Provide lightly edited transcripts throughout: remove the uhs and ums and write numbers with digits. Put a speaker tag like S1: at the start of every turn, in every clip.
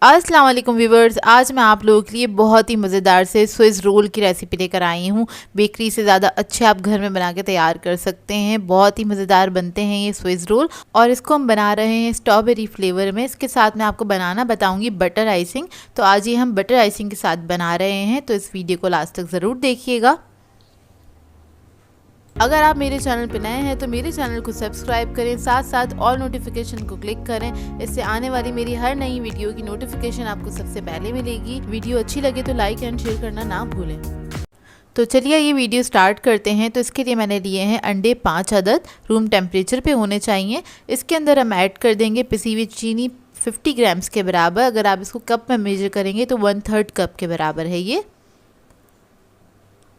S1: अस्सलाम वालेकुम व्यूवर्स, आज मैं आप लोगों के लिए बहुत ही मज़ेदार से स्विस रोल की रेसिपी लेकर आई हूँ। बेकरी से ज़्यादा अच्छे आप घर में बना के तैयार कर सकते हैं। बहुत ही मज़ेदार बनते हैं ये स्विस रोल और इसको हम बना रहे हैं स्ट्रॉबेरी फ्लेवर में। इसके साथ मैं आपको बनाना बताऊँगी बटर आइसिंग। तो आज ये हम बटर आइसिंग के साथ बना रहे हैं, तो इस वीडियो को लास्ट तक ज़रूर देखिएगा। अगर आप मेरे चैनल पर नए हैं तो मेरे चैनल को सब्सक्राइब करें, साथ साथ ऑल नोटिफिकेशन को क्लिक करें। इससे आने वाली मेरी हर नई वीडियो की नोटिफिकेशन आपको सबसे पहले मिलेगी। वीडियो अच्छी लगे तो लाइक एंड शेयर करना ना भूलें। तो चलिए ये वीडियो स्टार्ट करते हैं। तो इसके लिए मैंने लिए हैं अंडे 5 अदद, रूम टेम्परेचर पे होने चाहिए। इसके अंदर हम ऐड कर देंगे पिसी हुई चीनी 50 ग्राम्स के बराबर। अगर आप इसको कप में मेजर करेंगे तो 1/3 कप के बराबर है ये।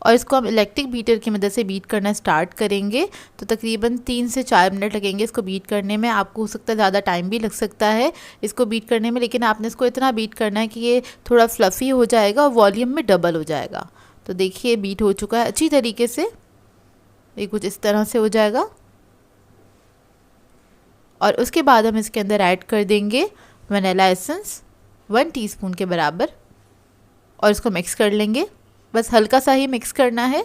S1: और इसको हम इलेक्ट्रिक बीटर की मदद से बीट करना स्टार्ट करेंगे। तो तकरीबन 3 से 4 मिनट लगेंगे इसको बीट करने में। आपको हो सकता है ज़्यादा टाइम भी लग सकता है इसको बीट करने में, लेकिन आपने इसको इतना बीट करना है कि ये थोड़ा फ्लफ़ी हो जाएगा और वॉल्यूम में डबल हो जाएगा। तो देखिए बीट हो चुका है अच्छी तरीके से, ये कुछ इस तरह से हो जाएगा। और उसके बाद हम इसके अंदर ऐड कर देंगे वनीला एसेंस 1 टीस्पून के बराबर और इसको मिक्स कर लेंगे। बस हल्का सा ही मिक्स करना है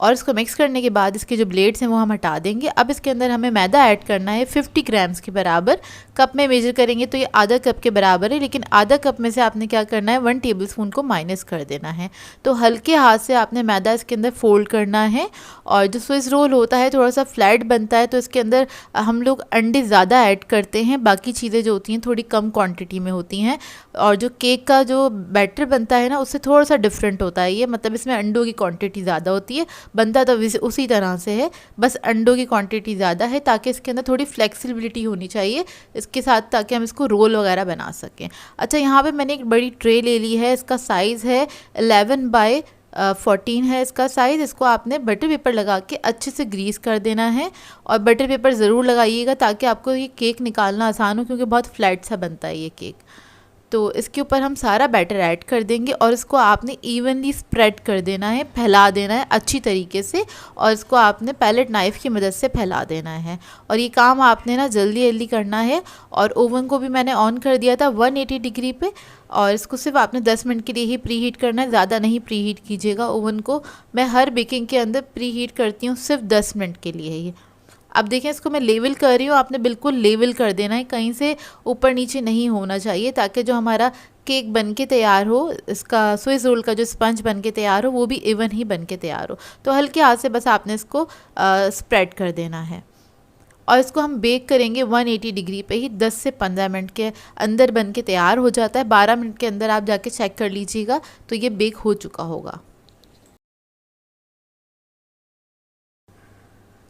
S1: और इसको मिक्स करने के बाद इसके जो ब्लेड्स हैं वो हम हटा देंगे। अब इसके अंदर हमें मैदा ऐड करना है 50 ग्राम्स के बराबर। कप में मेजर करेंगे तो ये आधा कप के बराबर है, लेकिन आधा कप में से आपने क्या करना है 1 टेबलस्पून को माइनस कर देना है। तो हल्के हाथ से आपने मैदा इसके अंदर फोल्ड करना है। और जो स्विस रोल होता है थोड़ा सा फ्लैट बनता है, तो इसके अंदर हम लोग अंडे ज़्यादा ऐड करते हैं, बाकी चीज़ें जो होती हैं थोड़ी कम क्वान्टिटी में होती हैं। और जो केक का जो बैटर बनता है ना उससे थोड़ा सा डिफरेंट होता है ये, मतलब इसमें अंडों की क्वान्टिटी ज़्यादा होती है। बनता तो उसी तरह से है, बस अंडों की क्वांटिटी ज़्यादा है ताकि इसके अंदर थोड़ी फ्लेक्सिबिलिटी होनी चाहिए इसके साथ, ताकि हम इसको रोल वगैरह बना सकें। अच्छा, यहाँ पे मैंने एक बड़ी ट्रे ले ली है, इसका साइज़ है 11/14 है इसका साइज़। इसको आपने बटर पेपर लगा के अच्छे से ग्रीस कर देना है और बटर पेपर ज़रूर लगाइएगा ताकि आपको ये केक निकालना आसान हो, क्योंकि बहुत फ्लैट सा बनता है ये केक। तो इसके ऊपर हम सारा बैटर ऐड कर देंगे और इसको आपने इवनली स्प्रेड कर देना है, फैला देना है अच्छी तरीके से। और इसको आपने पैलेट नाइफ़ की मदद से फैला देना है। और ये काम आपने ना जल्दी जल्दी करना है। और ओवन को भी मैंने ऑन कर दिया था 180 डिग्री पे, और इसको सिर्फ आपने 10 मिनट के लिए ही प्री हीट करना है, ज़्यादा नहीं प्री हीट कीजिएगा ओवन को। मैं हर बेकिंग के अंदर प्री हीट करती हूँ सिर्फ 10 मिनट के लिए ही। अब देखें इसको मैं लेवल कर रही हूँ, आपने बिल्कुल लेवल कर देना है, कहीं से ऊपर नीचे नहीं होना चाहिए, ताकि जो हमारा केक बन के तैयार हो, इसका स्विस रोल का जो स्पंज बन के तैयार हो वो भी इवन ही बन के तैयार हो। तो हल्के हाथ से बस आपने इसको स्प्रेड कर देना है। और इसको हम बेक करेंगे 180 डिग्री पे ही 10 से 15 मिनट के अंदर बन के तैयार हो जाता है। 12 मिनट के अंदर आप जाके चेक कर लीजिएगा तो ये बेक हो चुका होगा।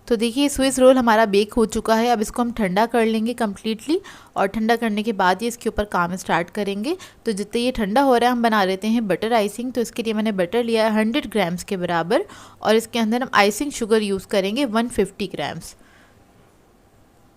S1: तो देखिए स्विस रोल हमारा बेक हो चुका है। अब इसको हम ठंडा कर लेंगे कम्प्लीटली, और ठंडा करने के बाद ही इसके ऊपर काम स्टार्ट करेंगे। तो जितने ये ठंडा हो रहा है हम बना लेते हैं बटर आइसिंग। तो इसके लिए मैंने बटर लिया है 100 ग्राम्स के बराबर, और इसके अंदर हम आइसिंग शुगर यूज़ करेंगे 150 ग्राम्स।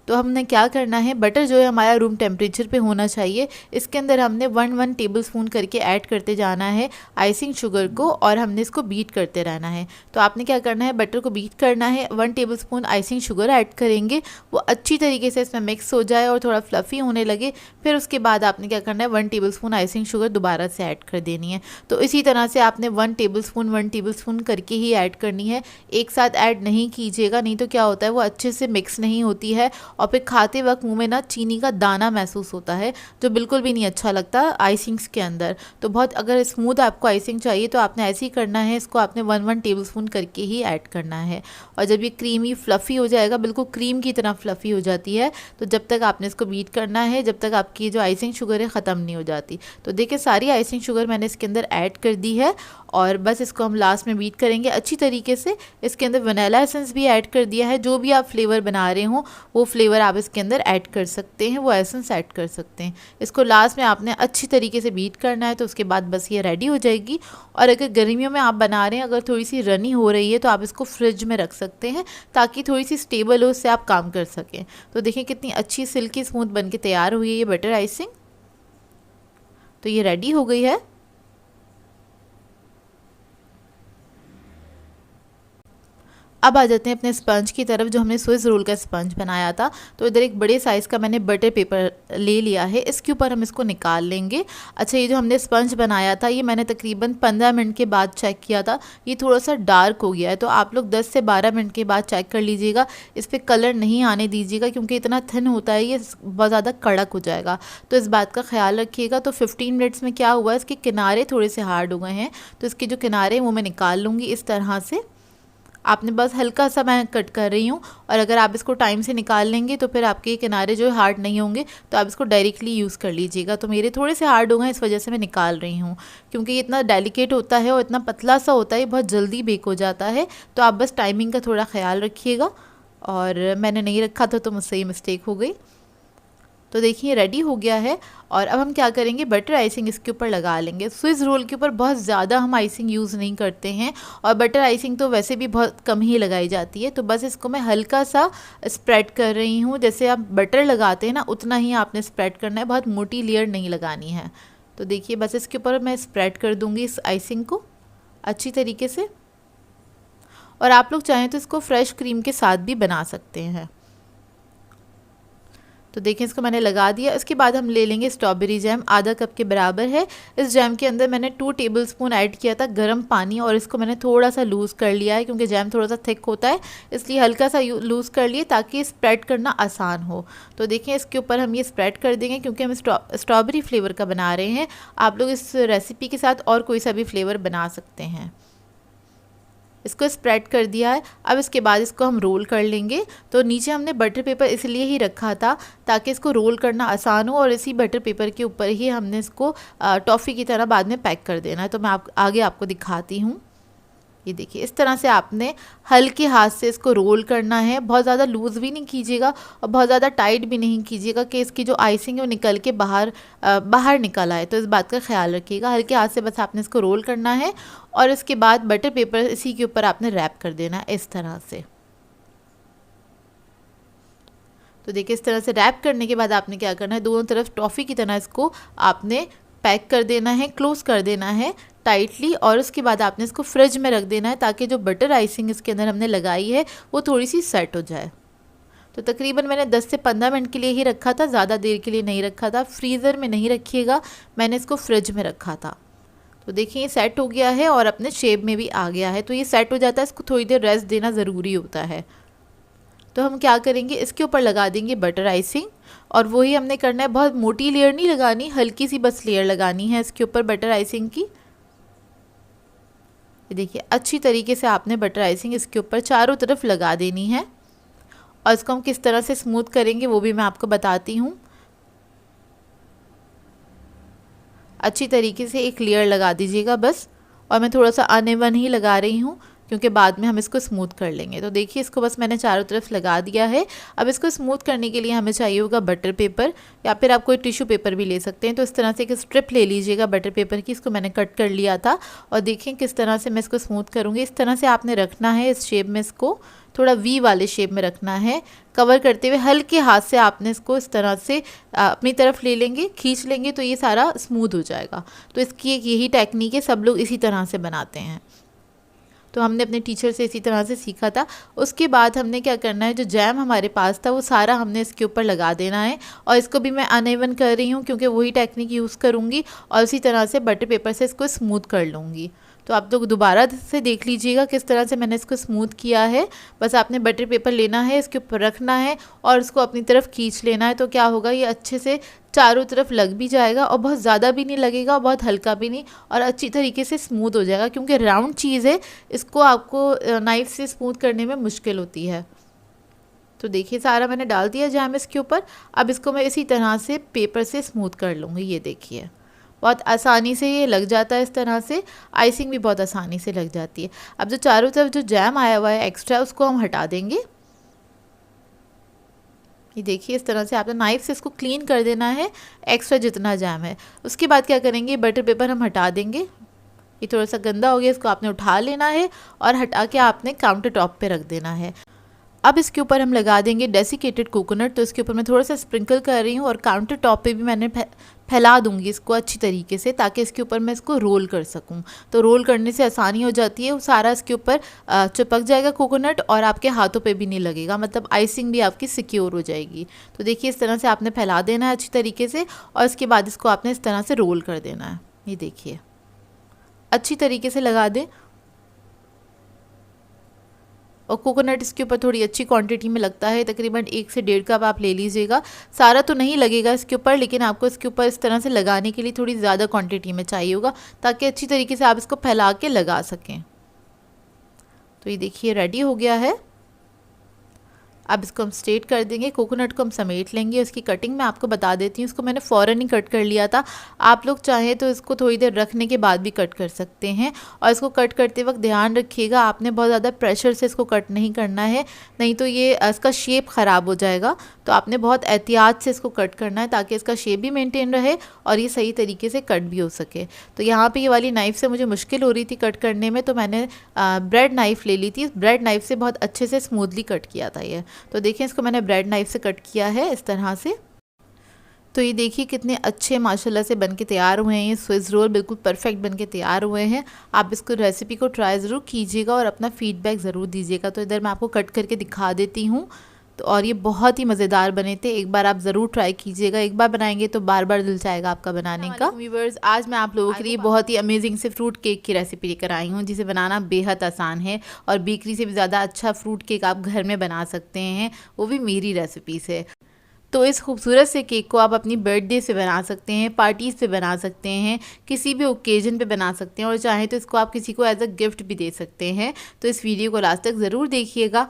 S1: तो हमने क्या करना है, बटर जो है हमारा रूम टेम्परेचर पे होना चाहिए। इसके अंदर हमने 1 टेबलस्पून करके ऐड करते जाना है आइसिंग शुगर को, और हमने इसको बीट करते रहना है। तो आपने क्या करना है, बटर को बीट करना है, 1 टेबलस्पून आइसिंग शुगर ऐड करेंगे, वो अच्छी तरीके से इसमें मिक्स हो जाए और थोड़ा फ्लफ़ी होने लगे। फिर उसके बाद आपने क्या करना है, 1 टेबलस्पून आइसिंग शुगर दोबारा से ऐड कर देनी है। तो इसी तरह से आपने 1 टेबलस्पून करके ही ऐड करनी है, एक साथ ऐड नहीं कीजिएगा, नहीं तो क्या होता है वो अच्छे से मिक्स नहीं होती है और फिर खाते वक्त मुंह में ना चीनी का दाना महसूस होता है, जो बिल्कुल भी नहीं अच्छा लगता आइसिंग्स के अंदर। तो बहुत अगर स्मूथ आपको आइसिंग चाहिए तो आपने ऐसे ही करना है, इसको आपने 1 टेबलस्पून करके ही ऐड करना है। और जब ये क्रीमी फ्लफ़ी हो जाएगा, बिल्कुल क्रीम की तरह फ्लफ़ी हो जाती है, तो जब तक आपने इसको बीट करना है जब तक आपकी जो आइसिंग शुगर है ख़त्म नहीं हो जाती। तो देखिए सारी आइसिंग शुगर मैंने इसके अंदर ऐड कर दी है, और बस इसको हम लास्ट में बीट करेंगे अच्छी तरीके से। इसके अंदर वनीला एसेंस भी ऐड कर दिया है, जो भी आप फ्लेवर बना रहे हो वो फ्लेवर आप इसके अंदर ऐड कर सकते हैं, वो एसेंस ऐड कर सकते हैं। इसको लास्ट में आपने अच्छी तरीके से बीट करना है, तो उसके बाद बस ये रेडी हो जाएगी। और अगर गर्मियों में आप बना रहे हैं, अगर थोड़ी सी रनी हो रही है तो आप इसको फ्रिज में रख सकते हैं ताकि थोड़ी सी स्टेबल हो, उससे आप काम कर सकें। तो देखिए कितनी अच्छी सिल्की स्मूथ बन के तैयार हुई है ये बटर आइसिंग। तो ये रेडी हो गई है। अब आ जाते हैं अपने स्पंज की तरफ, जो हमने स्विस रोल का स्पंज बनाया था। तो इधर एक बड़े साइज़ का मैंने बटर पेपर ले लिया है, इसके ऊपर हम इसको निकाल लेंगे। अच्छा, ये जो हमने स्पंज बनाया था ये मैंने तकरीबन 15 मिनट के बाद चेक किया था, ये थोड़ा सा डार्क हो गया है। तो आप लोग 10 से 12 मिनट के बाद चेक कर लीजिएगा, इस पर कलर नहीं आने दीजिएगा क्योंकि इतना थिन होता है ये, बहुत ज़्यादा कड़क हो जाएगा, तो इस बात का ख्याल रखिएगा। तो 15 मिनट्स में क्या हुआ, इसके किनारे थोड़े से हार्ड हो गए हैं, तो इसके जो किनारे हैं वो मैं निकाल लूँगी इस तरह से। आपने बस हल्का सा मैं कट कर रही हूँ, और अगर आप इसको टाइम से निकाल लेंगे तो फिर आपके किनारे जो हार्ड नहीं होंगे, तो आप इसको डायरेक्टली यूज़ कर लीजिएगा। तो मेरे थोड़े से हार्ड हो गए, इस वजह से मैं निकाल रही हूँ, क्योंकि ये इतना डेलिकेट होता है और इतना पतला सा होता है, बहुत जल्दी बेक हो जाता है। तो आप बस टाइमिंग का थोड़ा ख्याल रखिएगा, और मैंने नहीं रखा था तो मुझसे ये मिस्टेक हो गई। तो देखिए रेडी हो गया है, और अब हम क्या करेंगे, बटर आइसिंग इसके ऊपर लगा लेंगे। स्विस रोल के ऊपर बहुत ज़्यादा हम आइसिंग यूज़ नहीं करते हैं, और बटर आइसिंग तो वैसे भी बहुत कम ही लगाई जाती है। तो बस इसको मैं हल्का सा स्प्रेड कर रही हूँ, जैसे आप बटर लगाते हैं ना उतना ही आपने स्प्रेड करना है, बहुत मोटी लेयर नहीं लगानी है। तो देखिए बस इसके ऊपर मैं स्प्रेड कर दूँगी इस आइसिंग को अच्छी तरीके से, और आप लोग चाहें तो इसको फ्रेश क्रीम के साथ भी बना सकते हैं। तो देखिए इसको मैंने लगा दिया। इसके बाद हम ले लेंगे स्ट्रॉबेरी जैम, आधा कप के बराबर है। इस जैम के अंदर मैंने 2 टेबलस्पून ऐड किया था गर्म पानी, और इसको मैंने थोड़ा सा लूज़ कर लिया है क्योंकि जैम थोड़ा सा थिक होता है, इसलिए हल्का सा लूज़ कर लिए ताकि स्प्रेड करना आसान हो। तो देखिए इसके ऊपर हम ये स्प्रेड कर देंगे, क्योंकि हम स्ट्रॉबेरी फ्लेवर का बना रहे हैं। आप लोग इस रेसिपी के साथ और कोई सा भी फ्लेवर बना सकते हैं। इसको स्प्रेड कर दिया है। अब इसके बाद इसको हम रोल कर लेंगे। तो नीचे हमने बटर पेपर इसलिए ही रखा था ताकि इसको रोल करना आसान हो, और इसी बटर पेपर के ऊपर ही हमने इसको टॉफ़ी की तरह बाद में पैक कर देना है। तो मैं आगे आपको दिखाती हूँ। ये देखिए इस तरह से आपने हल्के हाथ से इसको रोल करना है, बहुत ज़्यादा लूज़ भी नहीं कीजिएगा और बहुत ज़्यादा टाइट भी नहीं कीजिएगा कि इसकी जो आइसिंग है वो निकल के बाहर निकल आए। तो इस बात का ख्याल रखिएगा, हल्के हाथ से बस आपने इसको रोल करना है, और इसके बाद बटर पेपर इसी के ऊपर आपने रैप कर देना है इस तरह से। तो देखिए इस तरह से रैप करने के बाद आपने क्या करना है, दोनों तरफ टॉफ़ी की तरह इसको आपने पैक कर देना है, क्लोज़ कर देना है टाइटली, और उसके बाद आपने इसको फ्रिज में रख देना है ताकि जो बटर आइसिंग इसके अंदर हमने लगाई है वो थोड़ी सी सेट हो जाए। तो तकरीबन मैंने 10 से 15 मिनट के लिए ही रखा था, ज़्यादा देर के लिए नहीं रखा था। फ्रीज़र में नहीं रखिएगा, मैंने इसको फ्रिज में रखा था। तो देखिए ये सेट हो गया है और अपने शेप में भी आ गया है। तो ये सेट हो जाता है, इसको थोड़ी देर रेस्ट देना ज़रूरी होता है। तो हम क्या करेंगे, इसके ऊपर लगा देंगे बटर आइसिंग, और वही हमने करना है, बहुत मोटी लेयर नहीं लगानी, हल्की सी बस लेयर लगानी है इसके ऊपर बटर आइसिंग की। ये देखिए अच्छी तरीके से आपने बटर आइसिंग इसके ऊपर चारों तरफ लगा देनी है, और इसको हम किस तरह से स्मूथ करेंगे वो भी मैं आपको बताती हूँ। अच्छी तरीके से एक लेयर लगा दीजिएगा बस, और मैं थोड़ा सा अनइवन ही लगा रही हूँ क्योंकि बाद में हम इसको स्मूथ कर लेंगे। तो देखिए इसको बस मैंने चारों तरफ लगा दिया है। अब इसको स्मूथ करने के लिए हमें चाहिए होगा बटर पेपर, या फिर आप कोई टिश्यू पेपर भी ले सकते हैं। तो इस तरह से एक स्ट्रिप ले लीजिएगा बटर पेपर की, इसको मैंने कट कर लिया था, और देखिए किस तरह से मैं इसको स्मूथ करूँगी। इस तरह से आपने रखना है, इस शेप में इसको थोड़ा वी वाले शेप में रखना है, कवर करते हुए हल्के हाथ से आपने इसको इस तरह से अपनी तरफ ले लेंगे, खींच लेंगे तो ये सारा स्मूथ हो जाएगा। तो इसकी एक यही टेक्निक है, सब लोग इसी तरह से बनाते हैं। तो हमने अपने टीचर से इसी तरह से सीखा था। उसके बाद हमने क्या करना है, जो जैम हमारे पास था वो सारा हमने इसके ऊपर लगा देना है, और इसको भी मैं अनइवन कर रही हूँ क्योंकि वही टेक्निक यूज़ करूँगी, और उसी तरह से बटर पेपर से इसको स्मूथ कर लूँगी। तो आप लोग दोबारा से देख लीजिएगा किस तरह से मैंने इसको स्मूथ किया है। बस आपने बटर पेपर लेना है, इसके ऊपर रखना है और इसको अपनी तरफ खींच लेना है। तो क्या होगा, ये अच्छे से चारों तरफ लग भी जाएगा, और बहुत ज़्यादा भी नहीं लगेगा और बहुत हल्का भी नहीं, और अच्छी तरीके से स्मूथ हो जाएगा। क्योंकि राउंड चीज़ है, इसको आपको नाइफ से स्मूथ करने में मुश्किल होती है। तो देखिए सारा मैंने डाल दिया जैम इसके ऊपर। अब इसको मैं इसी तरह से पेपर से स्मूथ कर लूँगी। ये देखिए बहुत आसानी से ये लग जाता है, इस तरह से आइसिंग भी बहुत आसानी से लग जाती है। अब जो चारों तरफ जो जैम आया हुआ है एक्स्ट्रा, उसको हम हटा देंगे। ये देखिए इस तरह से आपने नाइफ से इसको क्लीन कर देना है, एक्स्ट्रा जितना जैम है। उसके बाद क्या करेंगे, बटर पेपर हम हटा देंगे। ये थोड़ा सा गंदा हो गया, इसको आपने उठा लेना है और हटा के आपने काउंटर टॉप पे रख देना है। अब इसके ऊपर हम लगा देंगे डेसिकेटेड कोकोनट। तो इसके ऊपर मैं थोड़ा सा स्प्रिंकल कर रही हूँ और काउंटर टॉप पे भी मैंने फैला दूंगी इसको अच्छी तरीके से, ताकि इसके ऊपर मैं इसको रोल कर सकूं। तो रोल करने से आसानी हो जाती है, वो सारा इसके ऊपर चिपक जाएगा कोकोनट और आपके हाथों पे भी नहीं लगेगा, मतलब आइसिंग भी आपकी सिक्योर हो जाएगी। तो देखिए इस तरह से आपने फैला देना है अच्छी तरीके से और इसके बाद इसको आपने इस तरह से रोल कर देना है। ये देखिए अच्छी तरीके से लगा दें और कोकोनट इसके ऊपर थोड़ी अच्छी क्वांटिटी में लगता है, तकरीबन 1 से 1.5 कप आप ले लीजिएगा। सारा तो नहीं लगेगा इसके ऊपर, लेकिन आपको इसके ऊपर इस तरह से लगाने के लिए थोड़ी ज़्यादा क्वांटिटी में चाहिए होगा, ताकि अच्छी तरीके से आप इसको फैला के लगा सकें। तो ये देखिए रेडी हो गया है। अब इसको हम स्ट्रेट कर देंगे, कोकोनट को हम समेट लेंगे। उसकी कटिंग मैं आपको बता देती हूँ, इसको मैंने फ़ौरन ही कट कर लिया था। आप लोग चाहें तो इसको थोड़ी देर रखने के बाद भी कट कर सकते हैं। और इसको कट करते वक्त ध्यान रखिएगा, आपने बहुत ज़्यादा प्रेशर से इसको कट नहीं करना है, नहीं तो ये इसका शेप ख़राब हो जाएगा। तो आपने बहुत एहतियात से इसको कट करना है, ताकि इसका शेप भी मेनटेन रहे और ये सही तरीके से कट भी हो सके। तो यहाँ पे ये वाली नाइफ़ से मुझे मुश्किल हो रही थी कट करने में, तो मैंने ब्रेड नाइफ़ ले ली थी। ब्रेड नाइफ़ से बहुत अच्छे से स्मूथली कट किया था ये। तो देखिए इसको मैंने ब्रेड नाइफ से कट किया है इस तरह से। तो ये देखिए कितने अच्छे माशाल्लाह से बनके तैयार हुए हैं। ये स्विस रोल बिल्कुल परफेक्ट बनके तैयार हुए हैं। आप इसको रेसिपी को ट्राई ज़रूर कीजिएगा और अपना फीडबैक ज़रूर दीजिएगा। तो इधर मैं आपको कट करके दिखा देती हूँ। तो और ये बहुत ही मज़ेदार बने थे, एक बार आप ज़रूर ट्राई कीजिएगा। एक बार बनाएंगे तो बार बार दिल चाहेगा आपका बनाने का। व्यूअर्स, आज मैं आप लोगों के लिए बहुत ही अमेजिंग से फ्रूट केक की रेसिपी लेकर आई हूँ, जिसे बनाना बेहद आसान है और बेकरी से भी ज़्यादा अच्छा फ्रूट केक आप घर में बना सकते हैं, वो भी मेरी रेसिपी से। तो इस खूबसूरत से केक को आप अपनी बर्थडे से बना सकते हैं, पार्टीज़ पे बना सकते हैं, किसी भी ओकेजन पे बना सकते हैं और चाहें तो इसको आप किसी को एज अ गिफ्ट भी दे सकते हैं। तो इस वीडियो को लास्ट तक ज़रूर देखिएगा।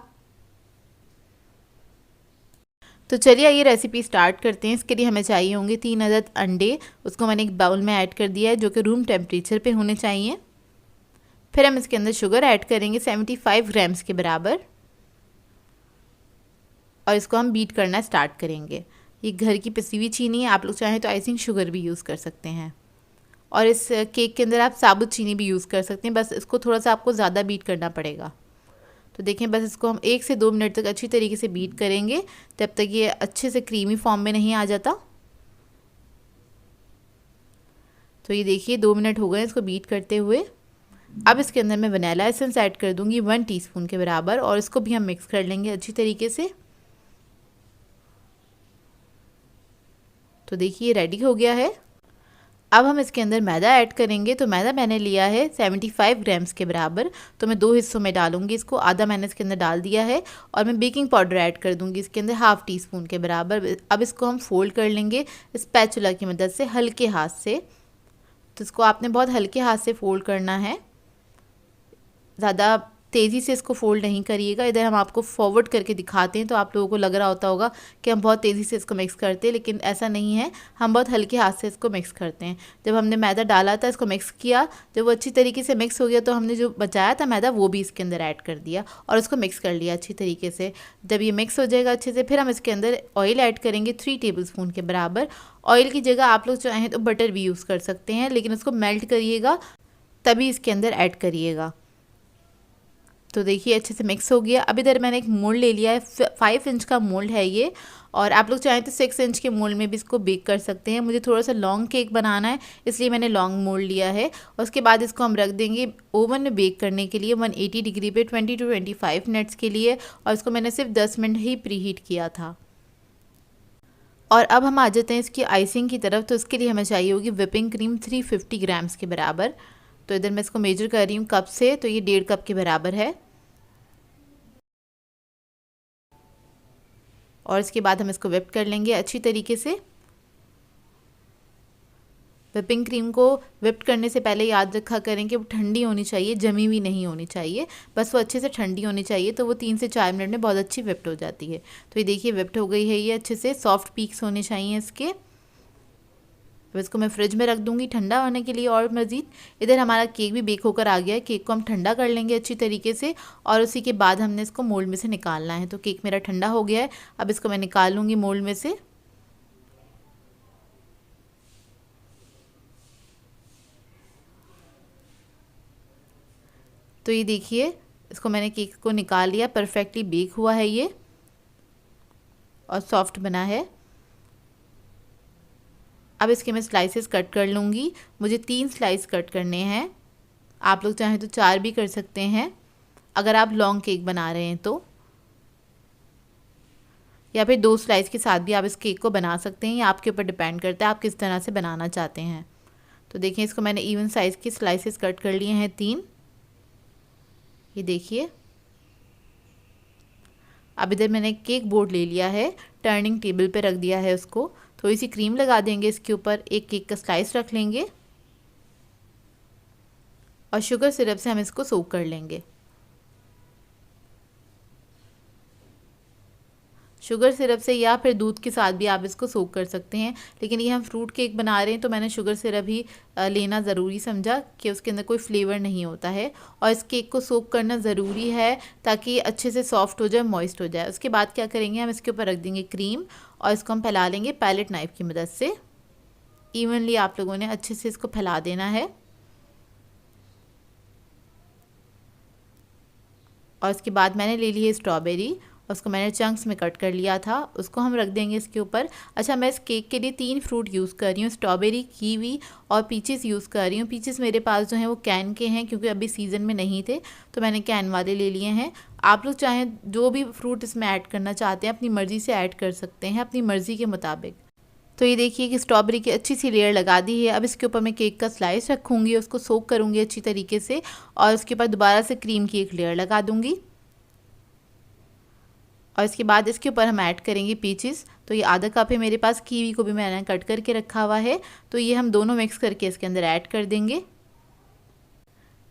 S1: तो चलिए आइए रेसिपी स्टार्ट करते हैं। इसके लिए हमें चाहिए होंगे 3 अदद अंडे। उसको मैंने एक बाउल में ऐड कर दिया है, जो कि रूम टेम्परेचर पे होने चाहिए। फिर हम इसके अंदर शुगर ऐड करेंगे 75 ग्राम्स के बराबर और इसको हम बीट करना स्टार्ट करेंगे। ये घर की पिसी हुई चीनी है, आप लोग चाहें तो आइसिंग शुगर भी यूज़ कर सकते हैं और इस केक के अंदर आप साबुत चीनी भी यूज़ कर सकते हैं, बस इसको थोड़ा सा आपको ज़्यादा बीट करना पड़ेगा। तो देखें बस इसको हम 1 से 2 मिनट तक अच्छी तरीके से बीट करेंगे, तब तक ये अच्छे से क्रीमी फॉर्म में नहीं आ जाता। तो ये देखिए 2 मिनट हो गए इसको बीट करते हुए। अब इसके अंदर मैं वनीला एसेंस ऐड कर दूंगी 1 टीस्पून के बराबर और इसको भी हम मिक्स कर लेंगे अच्छी तरीके से। तो देखिए रेडी हो गया है। अब हम इसके अंदर मैदा ऐड करेंगे। तो मैदा मैंने लिया है 75 ग्राम्स के बराबर, तो मैं 2 हिस्सों में डालूंगी इसको। आधा मैंने इसके अंदर डाल दिया है और मैं बेकिंग पाउडर ऐड कर दूंगी इसके अंदर 1/2 टीस्पून के बराबर। अब इसको हम फोल्ड कर लेंगे स्पैचुला की मदद से, हल्के हाथ से। तो इसको आपने बहुत हल्के हाथ से फोल्ड करना है, ज़्यादा तेज़ी से इसको फोल्ड नहीं करिएगा। इधर हम आपको फॉरवर्ड करके दिखाते हैं, तो आप लोगों को लग रहा होता होगा कि हम बहुत तेज़ी से इसको मिक्स करते हैं, लेकिन ऐसा नहीं है, हम बहुत हल्के हाथ से इसको मिक्स करते हैं। जब हमने मैदा डाला था, इसको मिक्स किया, जब वो अच्छी तरीके से मिक्स हो गया तो हमने जो बचाया था मैदा वो भी इसके अंदर ऐड कर दिया और इसको मिक्स कर लिया अच्छी तरीके से। जब ये मिक्स हो जाएगा अच्छे से, फिर हम इसके अंदर ऑयल ऐड करेंगे 3 टेबल स्पून के बराबर। ऑयल की जगह आप लोग चाहें तो बटर भी यूज़ कर सकते हैं, लेकिन उसको मेल्ट करिएगा तभी इसके अंदर ऐड करिएगा। तो देखिए अच्छे से मिक्स हो गया। अब इधर मैंने एक मोल्ड ले लिया है, 5 इंच का मोल्ड है ये, और आप लोग चाहें तो 6 इंच के मोल्ड में भी इसको बेक कर सकते हैं। मुझे थोड़ा सा लॉन्ग केक बनाना है, इसलिए मैंने लॉन्ग मोल्ड लिया है। और उसके बाद इसको हम रख देंगे ओवन में बेक करने के लिए 180 डिग्री पे 20 to 25 मिनट्स के लिए, और इसको मैंने सिर्फ 10 मिनट ही प्री हीट किया था। और अब हम आ जाते हैं इसकी आइसिंग की तरफ। तो इसके लिए हमें चाहिए होगी विपिंग क्रीम 350 ग्राम्स के बराबर। तो इधर मैं इसको मेजर कर रही हूँ कप से, तो ये 1.5 कप के बराबर है। और इसके बाद हम इसको विप कर लेंगे अच्छी तरीके से। विपिंग क्रीम को विप करने से पहले याद रखा करें कि वो ठंडी होनी चाहिए, जमी हुई नहीं होनी चाहिए, बस वो अच्छे से ठंडी होनी चाहिए, तो वो 3 से 4 मिनट में बहुत अच्छी विप्ट हो जाती है। तो ये देखिए विप्ट हो गई है ये अच्छे से, सॉफ्ट पीक्स होने चाहिए इसके। अब इसको मैं फ्रिज में रख दूंगी ठंडा होने के लिए और मज़ीद। इधर हमारा केक भी बेक होकर आ गया है। केक को हम ठंडा कर लेंगे अच्छी तरीके से और उसी के बाद हमने इसको मोल्ड में से निकालना है। तो केक मेरा ठंडा हो गया है, अब इसको मैं निकाल लूँगी मोल्ड में से। तो ये देखिए इसको मैंने केक को निकाल लिया, परफेक्टली बेक हुआ है ये और सॉफ्ट बना है। अब इसके मैं स्लाइसेस कट कर लूँगी। मुझे 3 स्लाइस कट करने हैं, आप लोग चाहें तो 4 भी कर सकते हैं अगर आप लॉन्ग केक बना रहे हैं तो, या फिर 2 स्लाइस के साथ भी आप इस केक को बना सकते हैं। ये आपके ऊपर डिपेंड करता है आप किस तरह से बनाना चाहते हैं। तो देखिए इसको मैंने इवन साइज़ के स्लाइसेस कट कर लिए हैं 3, ये देखिए। अब इधर मैंने केक बोर्ड ले लिया है, टर्निंग टेबल पे रख दिया है उसको। थोड़ी सी क्रीम लगा देंगे इसके ऊपर, एक केक का स्लाइस रख लेंगे और शुगर सिरप से हम इसको सोक कर लेंगे। शुगर सिरप से या फिर दूध के साथ भी आप इसको सोक कर सकते हैं, लेकिन ये हम फ्रूट केक बना रहे हैं तो मैंने शुगर सिरप ही लेना ज़रूरी समझा कि उसके अंदर कोई फ्लेवर नहीं होता है। और इस केक को सोक करना ज़रूरी है ताकि ये अच्छे से सॉफ्ट हो जाए, मॉइस्ट हो जाए। उसके बाद क्या करेंगे, हम इसके ऊपर रख देंगे क्रीम और इसको हम फैला लेंगे पैलेट नाइफ की मदद से। इवनली आप लोगों ने अच्छे से इसको फैला देना है। और इसके बाद मैंने ले ली है स्ट्रॉबेरी, उसको मैंने चंक्स में कट कर लिया था, उसको हम रख देंगे इसके ऊपर। अच्छा, मैं इस केक के लिए 3 फ्रूट यूज़ कर रही हूँ, स्ट्रॉबेरी, कीवी और पीचेस यूज़ कर रही हूँ। पीचेस मेरे पास जो हैं वो कैन के हैं क्योंकि अभी सीज़न में नहीं थे तो मैंने कैन वाले ले लिए हैं। आप लोग चाहें जो भी फ्रूट इसमें ऐड करना चाहते हैं अपनी मर्ज़ी से ऐड कर सकते हैं, अपनी मर्ज़ी के मुताबिक। तो ये देखिए कि स्ट्रॉबेरी की अच्छी सी लेयर लगा दी है। अब इसके ऊपर मैं केक का स्लाइस रखूँगी, उसको सोक करूँगी अच्छी तरीके से और उसके ऊपर दोबारा से क्रीम की एक लेयर लगा दूँगी। और इसके बाद इसके ऊपर हम ऐड करेंगे पीचेस। तो ये आधा कप है मेरे पास, कीवी को भी मैंने कट करके रखा हुआ है, तो ये हम दोनों मिक्स करके इसके अंदर ऐड कर देंगे।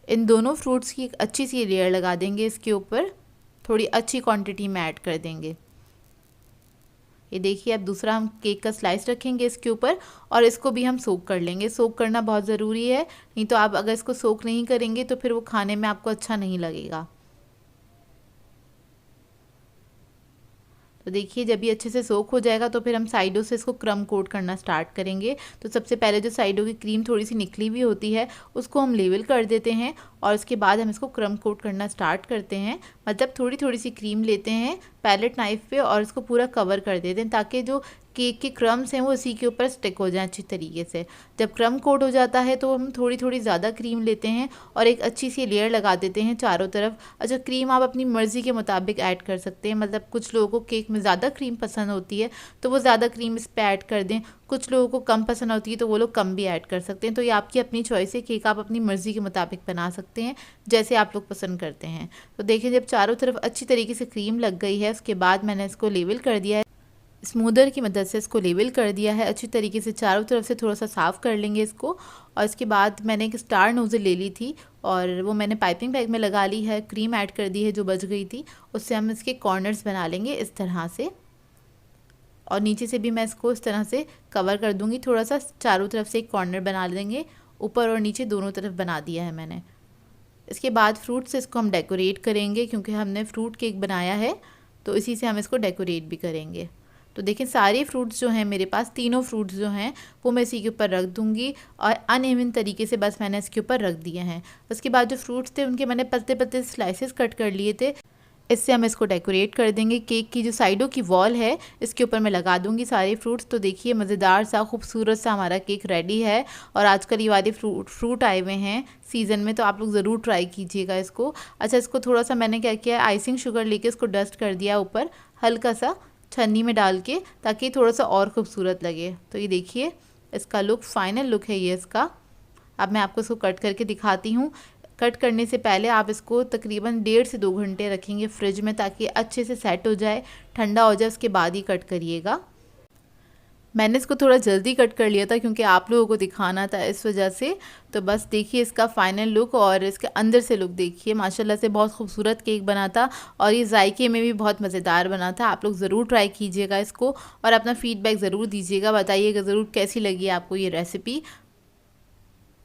S1: इन दोनों फ्रूट्स की एक अच्छी सी लेयर लगा देंगे इसके ऊपर, थोड़ी अच्छी क्वांटिटी में ऐड कर देंगे। ये देखिए अब दूसरा हम केक का स्लाइस रखेंगे इसके ऊपर और इसको भी हम सोक कर लेंगे। सोक करना बहुत ज़रूरी है, नहीं तो आप अगर इसको सोक नहीं करेंगे तो फिर वो खाने में आपको अच्छा नहीं लगेगा। तो देखिए जब ये अच्छे से सोक हो जाएगा तो फिर हम साइडों से इसको क्रम कोट करना स्टार्ट करेंगे। तो सबसे पहले जो साइडों की क्रीम थोड़ी सी निकली हुई होती है उसको हम लेवल कर देते हैं और उसके बाद हम इसको क्रम कोट करना स्टार्ट करते हैं। मतलब थोड़ी थोड़ी सी क्रीम लेते हैं पैलेट नाइफ पे और इसको पूरा कवर कर देते हैं ताकि जो केक के क्रम्स हैं वो इसी के ऊपर स्टिक हो जाएं अच्छी तरीके से। जब क्रम कोट हो जाता है तो हम थोड़ी थोड़ी ज़्यादा क्रीम लेते हैं और एक अच्छी सी लेयर लगा देते हैं चारों तरफ। अच्छा, क्रीम आप अपनी मर्ज़ी के मुताबिक ऐड कर सकते हैं, मतलब कुछ लोगों को केक में ज़्यादा क्रीम पसंद होती है तो वो ज़्यादा क्रीम इस पर ऐड कर दें, कुछ लोगों को कम पसंद होती है तो वो लोग कम भी ऐड कर सकते हैं। तो ये आपकी अपनी चॉइस है, केक आप अपनी मर्ज़ी के मुताबिक बना सकते हैं जैसे आप लोग पसंद करते हैं। तो देखिए जब चारों तरफ अच्छी तरीके से क्रीम लग गई है उसके बाद मैंने इसको लेवल कर दिया है, स्मूदर की मदद से इसको लेवल कर दिया है अच्छी तरीके से। चारों तरफ से थोड़ा सा साफ़ कर लेंगे इसको और इसके बाद मैंने एक स्टार नोज़ल ले ली थी और वो मैंने पाइपिंग बैग में लगा ली है, क्रीम ऐड कर दी है जो बच गई थी, उससे हम इसके कॉर्नर्स बना लेंगे इस तरह से। और नीचे से भी मैं इसको इस तरह से कवर कर दूँगी, थोड़ा सा चारों तरफ से एक कॉर्नर बना लेंगे, ऊपर और नीचे दोनों तरफ बना दिया है मैंने। इसके बाद फ्रूट से इसको हम डेकोरेट करेंगे क्योंकि हमने फ्रूट केक बनाया है तो इसी से हम इसको डेकोरेट भी करेंगे। तो देखिए सारे फ्रूट्स जो हैं मेरे पास, तीनों फ्रूट्स जो हैं वो मैं इसी के ऊपर रख दूँगी और अनइवन तरीके से बस मैंने इसके ऊपर रख दिए हैं। उसके बाद जो फ्रूट्स थे उनके मैंने पतले पतले स्लाइसेस कट कर लिए थे, इससे हम इसको डेकोरेट कर देंगे। केक की जो साइडों की वॉल है इसके ऊपर मैं लगा दूंगी सारे फ्रूट्स। तो देखिए मज़ेदार सा खूबसूरत सा हमारा केक रेडी है। और आजकल ये वाले फ्रूट आए हुए हैं सीज़न में तो आप लोग ज़रूर ट्राई कीजिएगा इसको। अच्छा, इसको थोड़ा सा मैंने क्या किया, आइसिंग शुगर लेके इसको डस्ट कर दिया ऊपर हल्का सा छन्नी में डाल के, ताकि थोड़ा सा और खूबसूरत लगे। तो ये देखिए इसका लुक, फाइनल लुक है ये इसका। अब मैं आपको इसको कट करके दिखाती हूँ। कट करने से पहले आप इसको तकरीबन 1.5 से 2 घंटे रखेंगे फ्रिज में ताकि अच्छे से सेट हो जाए, ठंडा हो जाए, उसके बाद ही कट करिएगा। मैंने इसको थोड़ा जल्दी कट कर लिया था क्योंकि आप लोगों को दिखाना था इस वजह से। तो बस देखिए इसका फ़ाइनल लुक और इसके अंदर से लुक देखिए, माशाल्लाह से बहुत खूबसूरत केक बना था और ये जायके में भी बहुत मज़ेदार बना था। आप लोग ज़रूर ट्राई कीजिएगा इसको और अपना फ़ीडबैक ज़रूर दीजिएगा, बताइएगा ज़रूर कैसी लगी आपको ये रेसिपी।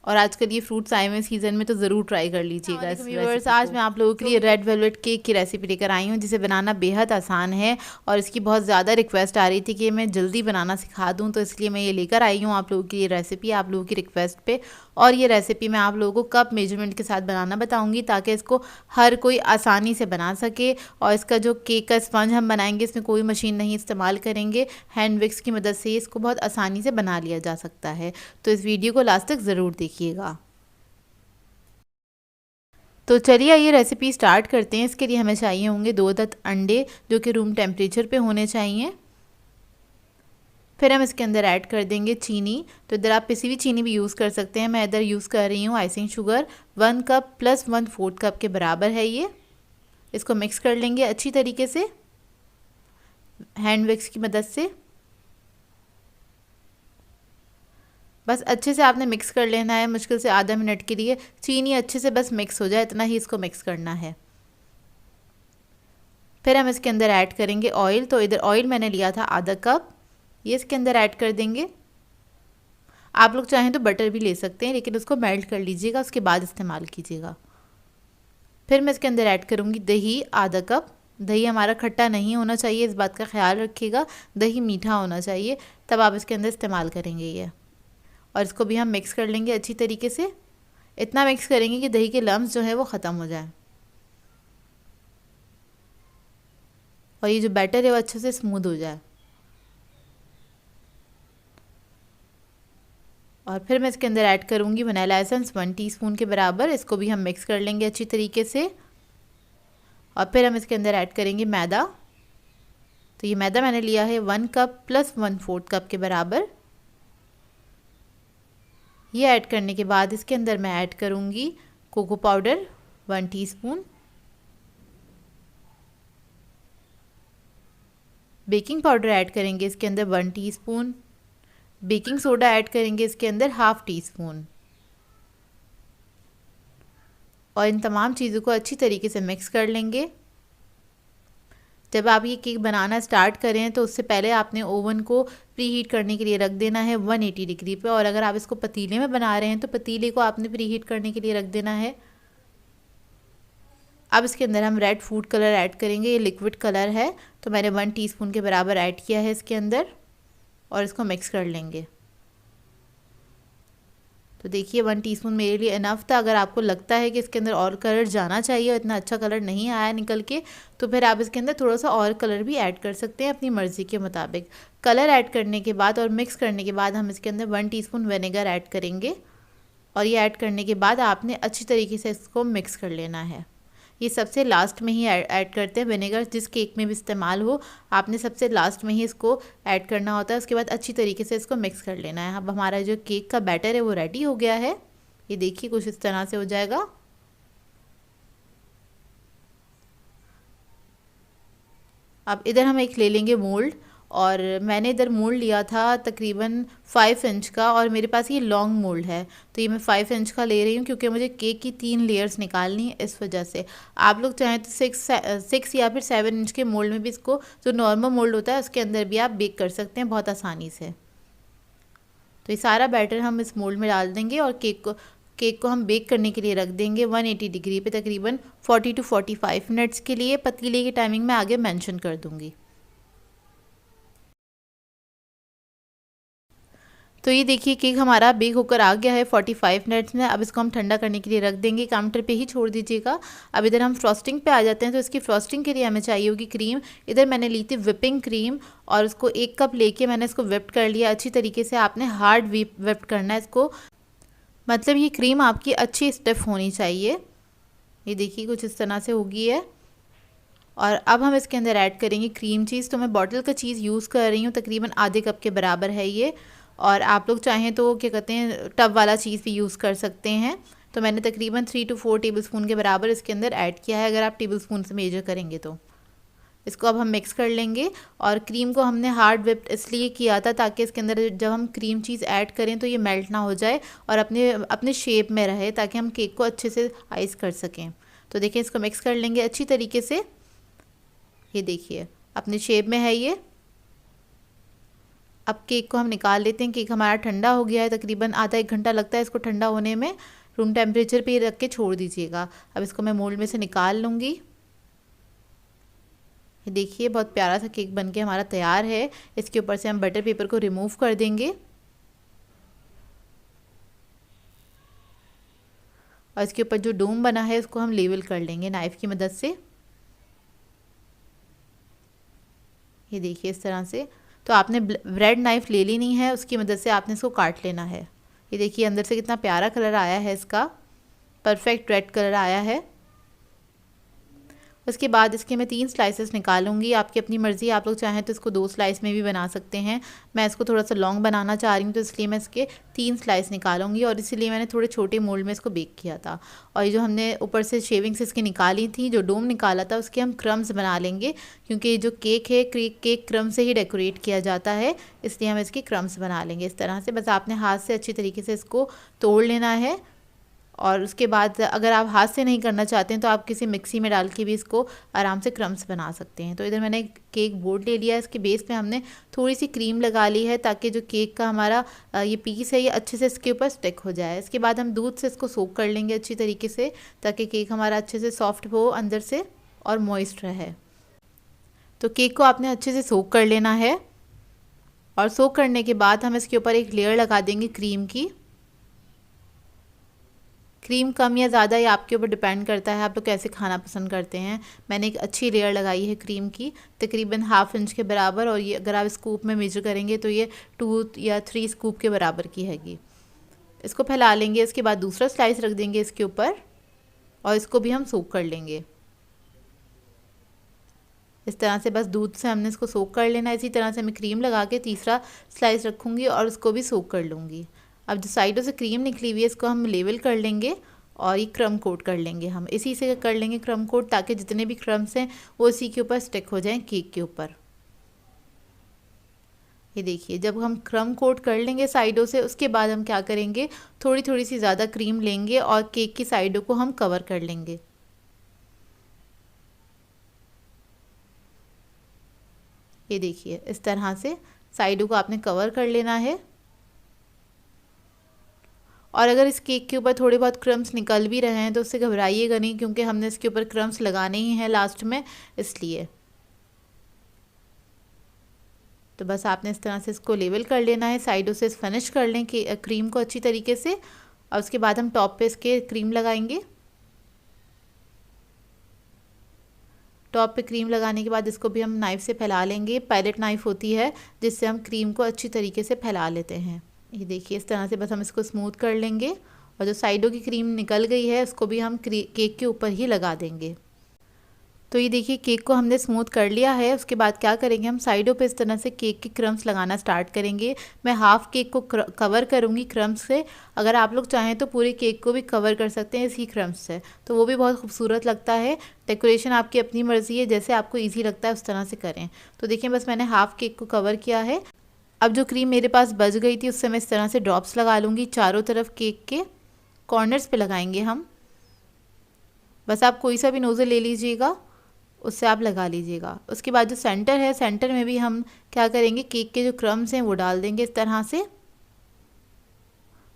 S1: और आजकल ये फ्रूट्स आए हुए सीज़न में तो ज़रूर ट्राई कर लीजिएगा इस रेसिपी। आज मैं आप लोगों के लिए रेड वेलवेट केक की रेसिपी लेकर आई हूँ, जिसे बनाना बेहद आसान है और इसकी बहुत ज़्यादा रिक्वेस्ट आ रही थी कि मैं जल्दी बनाना सिखा दूँ, तो इसलिए मैं ये लेकर आई हूँ आप लोगों की ये रेसिपी आप लोगों की रिक्वेस्ट पे। और ये रेसिपी मैं आप लोगों को कप मेजरमेंट के साथ बनाना बताऊँगी, ताकि इसको हर कोई आसानी से बना सके। और इसका जो केक का स्पंज हम बनाएंगे, इसमें कोई मशीन नहीं इस्तेमाल करेंगे, हैंड विक्स की मदद से इसको बहुत आसानी से बना लिया जा सकता है। तो इस वीडियो को लास्ट तक ज़रूर देखिएगा। तो चलिए आइए रेसिपी स्टार्ट करते हैं। इसके लिए हमें चाहिए होंगे 2 दत अंडे, जो कि रूम टेम्परेचर पे होने चाहिए। फिर हम इसके अंदर ऐड कर देंगे चीनी। तो इधर आप किसी भी चीनी भी यूज़ कर सकते हैं, मैं इधर यूज़ कर रही हूँ icing sugar. 1 cup plus 1/4 cup के बराबर है ये। इसको मिक्स कर लेंगे अच्छी तरीके से हैंड विक्स की मदद से। बस अच्छे से आपने मिक्स कर लेना है, मुश्किल से आधा मिनट के लिए। चीनी अच्छे से बस मिक्स हो जाए, इतना ही इसको मिक्स करना है। फिर हम इसके अंदर ऐड करेंगे ऑयल। तो इधर ऑयल मैंने लिया था आधा कप, ये इसके अंदर ऐड कर देंगे। आप लोग चाहें तो बटर भी ले सकते हैं, लेकिन उसको मेल्ट कर लीजिएगा, उसके बाद इस्तेमाल कीजिएगा। फिर मैं इसके अंदर ऐड करूँगी दही आधा कप। दही हमारा खट्टा नहीं होना चाहिए, इस बात का ख्याल रखिएगा। दही मीठा होना चाहिए, तब आप इसके अंदर इस्तेमाल करेंगे ये। और इसको भी हम मिक्स कर लेंगे अच्छी तरीके से। इतना मिक्स करेंगे कि दही के लम्स जो है वो ख़त्म हो जाए और ये जो बैटर है वो अच्छे से स्मूथ हो जाए। और फिर मैं इसके अंदर ऐड करूँगी वनीला एसेंस 1 टीस्पून के बराबर। इसको भी हम मिक्स कर लेंगे अच्छी तरीके से। और फिर हम इसके अंदर ऐड करेंगे मैदा। तो ये मैदा मैंने लिया है 1 कप प्लस 1/4 कप के बराबर। ये ऐड करने के बाद इसके अंदर मैं ऐड करूँगी cocoa powder 1 teaspoon, baking powder add करेंगे इसके अंदर 1 टीस्पून, बेकिंग सोडा ऐड करेंगे इसके अंदर 1/2 टीस्पून। और इन तमाम चीज़ों को अच्छी तरीके से मिक्स कर लेंगे। जब आप ये केक बनाना स्टार्ट करें तो उससे पहले आपने ओवन को प्री हीट करने के लिए रख देना है 180 डिग्री पे। और अगर आप इसको पतीले में बना रहे हैं तो पतीले को आपने प्री हीट करने के लिए रख देना है। अब इसके अंदर हम रेड फूड कलर ऐड करेंगे, ये लिक्विड कलर है, तो मैंने 1 टीस्पून के बराबर ऐड किया है इसके अंदर। और इसको मिक्स कर लेंगे। तो देखिए 1 टीस्पून मेरे लिए इनफ था। अगर आपको लगता है कि इसके अंदर और कलर जाना चाहिए और इतना अच्छा कलर नहीं आया निकल के, तो फिर आप इसके अंदर थोड़ा सा और कलर भी ऐड कर सकते हैं अपनी मर्ज़ी के मुताबिक। कलर ऐड करने के बाद और मिक्स करने के बाद हम इसके अंदर 1 टीस्पून विनेगर ऐड करेंगे। और ये ऐड करने के बाद आपने अच्छी तरीके से इसको मिक्स कर लेना है। ये सबसे लास्ट में ही ऐड करते हैं विनेगर, जिस केक में भी इस्तेमाल हो आपने सबसे लास्ट में ही इसको ऐड करना होता है। उसके बाद अच्छी तरीके से इसको मिक्स कर लेना है। अब हमारा जो केक का बैटर है वो रेडी हो गया है। ये देखिए कुछ इस तरह से हो जाएगा। अब इधर हम एक ले लेंगे मोल्ड, और मैंने इधर मोल्ड लिया था तकरीबन 5 इंच का, और मेरे पास ये लॉन्ग मोल्ड है, तो ये मैं 5 इंच का ले रही हूँ क्योंकि मुझे केक की 3 लेयर्स निकालनी है, इस वजह से। आप लोग चाहें तो 6 या फिर 7 इंच के मोल्ड में भी इसको, जो नॉर्मल मोल्ड होता है उसके अंदर भी आप बेक कर सकते हैं बहुत आसानी से। तो ये सारा बैटर हम इस मोल्ड में डाल देंगे और केक को हम बेक करने के लिए रख देंगे 180 डिग्री पे तकरीबन 40 to 45 मिनट्स के लिए। पतीले की टाइमिंग मैं आगे मेंशन कर दूंगी। तो ये देखिए केक हमारा बेक होकर आ गया है 45 मिनट्स में। अब इसको हम ठंडा करने के लिए रख देंगे, काउंटर पे ही छोड़ दीजिएगा। अब इधर हम फ्रॉस्टिंग पे आ जाते हैं। तो इसकी फ्रॉस्टिंग के लिए हमें चाहिए होगी क्रीम। इधर मैंने ली थी विपिंग क्रीम, और उसको 1 कप लेके मैंने इसको विप्ड कर लिया अच्छी तरीके से। आपने हार्ड विप्ड करना है इसको, मतलब ये क्रीम आपकी अच्छी स्टिफ होनी चाहिए। ये देखिए कुछ इस तरह से होगी है। और अब हम इसके अंदर ऐड करेंगे क्रीम चीज़। तो मैं बॉटल का चीज़ यूज़ कर रही हूँ, तकरीबन आधे कप के बराबर है ये। और आप लोग चाहें तो क्या कहते हैं टब वाला चीज़ भी यूज़ कर सकते हैं। तो मैंने तकरीबन 3 to 4 टेबलस्पून के बराबर इसके अंदर ऐड किया है, अगर आप टेबलस्पून से मेजर करेंगे तो। इसको अब हम मिक्स कर लेंगे। और क्रीम को हमने हार्ड विप्ड इसलिए किया था ताकि इसके अंदर जब हम क्रीम चीज़ ऐड करें तो ये मेल्ट ना हो जाए और अपने शेप में रहे, ताकि हम केक को अच्छे से आइस कर सकें। तो देखिए इसको मिक्स कर लेंगे अच्छी तरीके से। ये देखिए अपने शेप में है ये। अब केक को हम निकाल लेते हैं। केक हमारा ठंडा हो गया है, तकरीबन आधा 1 घंटा लगता है इसको ठंडा होने में। रूम टेम्परेचर पे रख के छोड़ दीजिएगा। अब इसको मैं मोल्ड में से निकाल लूँगी। ये देखिए बहुत प्यारा सा केक बनके हमारा तैयार है। इसके ऊपर से हम बटर पेपर को रिमूव कर देंगे और इसके ऊपर जो डोम बना है उसको हम लेवल कर लेंगे नाइफ़ की मदद से। ये देखिए इस तरह से। तो आपने ब्रेड नाइफ़ ले लेनी है, उसकी मदद से आपने इसको काट लेना है। ये देखिए अंदर से कितना प्यारा कलर आया है, इसका परफेक्ट रेड कलर आया है। उसके बाद इसके मैं 3 स्लाइसेस निकालूंगी। आपकी अपनी मर्ज़ी, आप लोग चाहें तो इसको 2 स्लाइस में भी बना सकते हैं। मैं इसको थोड़ा सा लॉन्ग बनाना चाह रही हूँ, तो इसलिए मैं इसके 3 स्लाइस निकालूंगी और इसीलिए मैंने थोड़े छोटे मोल्ड में इसको बेक किया था। और ये जो हमने ऊपर से शेविंग्स इसकी निकाली थी, जो डोम निकाला था, उसके हम क्रम्स बना लेंगे, क्योंकि ये जो केक है केक क्रम से ही डेकोरेट किया जाता है, इसलिए हम इसके क्रम्स बना लेंगे इस तरह से। बस आपने हाथ से अच्छी तरीके से इसको तोड़ लेना है। और उसके बाद अगर आप हाथ से नहीं करना चाहते हैं तो आप किसी मिक्सी में डाल के भी इसको आराम से क्रम्स बना सकते हैं। तो इधर मैंने केक बोर्ड ले लिया है, इसके बेस पे हमने थोड़ी सी क्रीम लगा ली है ताकि जो केक का हमारा ये पीस है ये अच्छे से इसके ऊपर स्टिक हो जाए। इसके बाद हम दूध से इसको सोक कर लेंगे अच्छी तरीके से, ताकि केक हमारा अच्छे से सॉफ्ट हो अंदर से और मॉइस्ट रहे। तो केक को आपने अच्छे से सोक कर लेना है और सोक करने के बाद हम इसके ऊपर एक लेयर लगा देंगे क्रीम की। क्रीम कम या ज़्यादा ये आपके ऊपर डिपेंड करता है, आप लोग कैसे खाना पसंद करते हैं। मैंने एक अच्छी लेयर लगाई है क्रीम की, तकरीबन 1/2 इंच के बराबर, और ये अगर आप स्कूप में मेजर करेंगे तो ये 2 या 3 स्कूप के बराबर की हैगी। इसको फैला लेंगे। इसके बाद दूसरा स्लाइस रख देंगे इसके ऊपर और इसको भी हम सोक कर लेंगे इस तरह से। बस दूध से हमने इसको सोक कर लेना है। इसी तरह से मैं क्रीम लगा के तीसरा स्लाइस रखूँगी और उसको भी सोक कर लूँगी। अब जो साइडों से क्रीम निकली हुई है इसको हम लेवल कर लेंगे और ये क्रम कोट कर लेंगे। हम इसी से कर लेंगे क्रम कोट, ताकि जितने भी क्रम्स हैं वो इसी के ऊपर स्टिक हो जाएं केक के ऊपर। ये देखिए जब हम क्रम कोट कर लेंगे साइडों से, उसके बाद हम क्या करेंगे, थोड़ी थोड़ी सी ज़्यादा क्रीम लेंगे और केक की साइडों को हम कवर कर लेंगे। ये देखिए इस तरह से साइडों को आपने कवर कर लेना है। और अगर इस केक के ऊपर थोड़े बहुत क्रम्स निकल भी रहे हैं तो उससे घबराइएगा नहीं, क्योंकि हमने इसके ऊपर क्रम्स लगाने ही हैं लास्ट में, इसलिए। तो बस आपने इस तरह से इसको लेवल कर लेना है, साइडों से फिनिश कर लें कि क्रीम को अच्छी तरीके से। और उसके बाद हम टॉप पे इसके क्रीम लगाएंगे। टॉप पे क्रीम लगाने के बाद इसको भी हम नाइफ़ से फैला लेंगे। पायलट नाइफ़ होती है जिससे हम क्रीम को अच्छी तरीके से फैला लेते हैं। ये देखिए इस तरह से बस हम इसको स्मूथ कर लेंगे और जो साइडों की क्रीम निकल गई है उसको भी हम केक के ऊपर ही लगा देंगे। तो ये देखिए केक को हमने स्मूथ कर लिया है। उसके बाद क्या करेंगे, हम साइडों पे इस तरह से केक के क्रम्स लगाना स्टार्ट करेंगे। मैं हाफ़ केक को कवर करूँगी क्रम्स से। अगर आप लोग चाहें तो पूरे केक को भी कवर कर सकते हैं इसी क्रम्स से, तो वो भी बहुत खूबसूरत लगता है। डेकोरेशन आपकी अपनी मर्ज़ी है, जैसे आपको ईजी लगता है उस तरह से करें। तो देखिए बस मैंने हाफ़ केक को कवर किया है। अब जो क्रीम मेरे पास बच गई थी उससे मैं इस तरह से ड्रॉप्स लगा लूँगी चारों तरफ केक के कॉर्नर्स पे लगाएंगे हम। बस आप कोई सा भी नोज़ल ले लीजिएगा, उससे आप लगा लीजिएगा। उसके बाद जो सेंटर है, सेंटर में भी हम क्या करेंगे, केक के जो क्रम्स हैं वो डाल देंगे इस तरह से।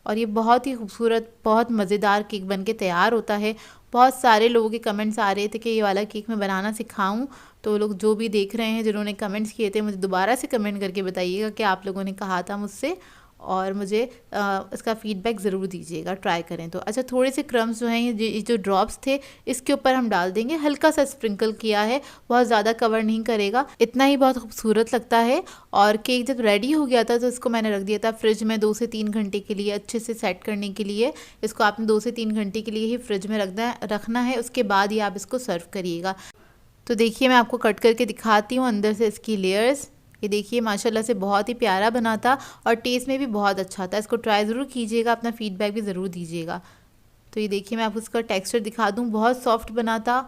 S1: और ये बहुत ही खूबसूरत, बहुत मज़ेदार केक बनके तैयार होता है। बहुत सारे लोगों के कमेंट्स आ रहे थे कि ये वाला केक मैं बनाना सिखाऊं, तो लोग जो भी देख रहे हैं जिन्होंने कमेंट्स किए थे, मुझे दोबारा से कमेंट करके बताइएगा कि आप लोगों ने कहा था मुझसे, और मुझे इसका फ़ीडबैक ज़रूर दीजिएगा, ट्राई करें तो। अच्छा, थोड़े से क्रम्स जो हैं, ये जो ड्रॉप्स थे इसके ऊपर हम डाल देंगे। हल्का सा स्प्रिंकल किया है, बहुत ज़्यादा कवर नहीं करेगा, इतना ही बहुत खूबसूरत लगता है। और केक जब रेडी हो गया था तो इसको मैंने रख दिया था फ्रिज में 2 से 3 घंटे के लिए, अच्छे से सेट करने के लिए। इसको आपने 2 से 3 घंटे के लिए ही फ्रिज में रखना है। उसके बाद ही आप इसको सर्व करिएगा। तो देखिए मैं आपको कट करके दिखाती हूँ अंदर से इसकी लेयर्स। ये देखिए माशाल्लाह से बहुत ही प्यारा बना था और टेस्ट में भी बहुत अच्छा था। इसको ट्राई ज़रूर कीजिएगा, अपना फ़ीडबैक भी ज़रूर दीजिएगा। तो ये देखिए मैं आपको इसका टेक्सचर दिखा दूँ, बहुत सॉफ्ट बना था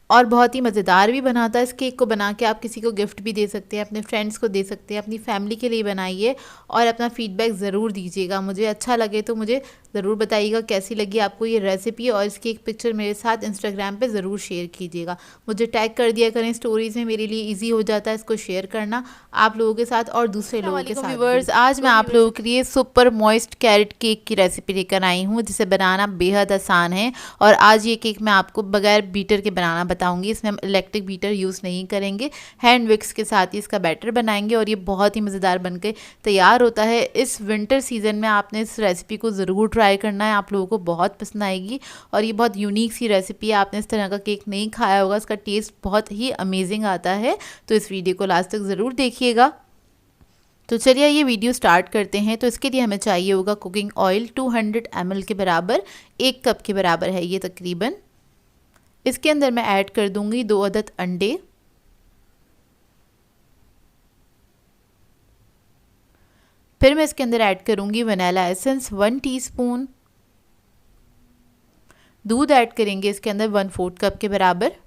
S1: और बहुत ही मज़ेदार भी बना था। इस केक को बना के आप किसी को गिफ्ट भी दे सकते हैं, अपने फ्रेंड्स को दे सकते हैं, अपनी फैमिली के लिए बनाइए और अपना फ़ीडबैक ज़रूर दीजिएगा। मुझे अच्छा लगे तो मुझे ज़रूर बताइएगा कैसी लगी आपको ये रेसिपी, और इसकी एक पिक्चर मेरे साथ इंस्टाग्राम पे ज़रूर शेयर कीजिएगा। मुझे टैग कर दिया करें स्टोरीज़ में, मेरे लिए इजी हो जाता है इसको शेयर करना आप लोगों के साथ और दूसरे लोगों के साथ। व्यूअर्स, आज मैं आप लोगों के लिए सुपर मॉइस्ट कैरेट केक की रेसिपी लेकर आई हूँ, जिसे बनाना बेहद आसान है। और आज ये केक मैं आपको बगैर बीटर के बनाना बताऊँगी। इसमें हम इलेक्ट्रिक बीटर यूज़ नहीं करेंगे, हैंड विक्स के साथ ही इसका बैटर बनाएंगे और ये बहुत ही मज़ेदार बनकर तैयार होता है। इस विंटर सीज़न में आपने इस रेसिपी को ज़रूर ट्राई करना है, आप लोगों को बहुत पसंद आएगी। और ये बहुत यूनिक सी रेसिपी है, आपने इस तरह का केक नहीं खाया होगा, इसका टेस्ट बहुत ही अमेजिंग आता है। तो इस वीडियो को लास्ट तक ज़रूर देखिएगा। तो चलिए ये वीडियो स्टार्ट करते हैं। तो इसके लिए हमें चाहिए होगा कुकिंग ऑयल 200 ml के बराबर, 1 कप के बराबर है ये तकरीबन। इसके अंदर मैं ऐड कर दूंगी 2 अदद अंडे, फिर मैं इसके अंदर ऐड करूंगी वनीला एसेंस 1 टीस्पून, दूध ऐड करेंगे इसके अंदर 1/4 कप के बराबर,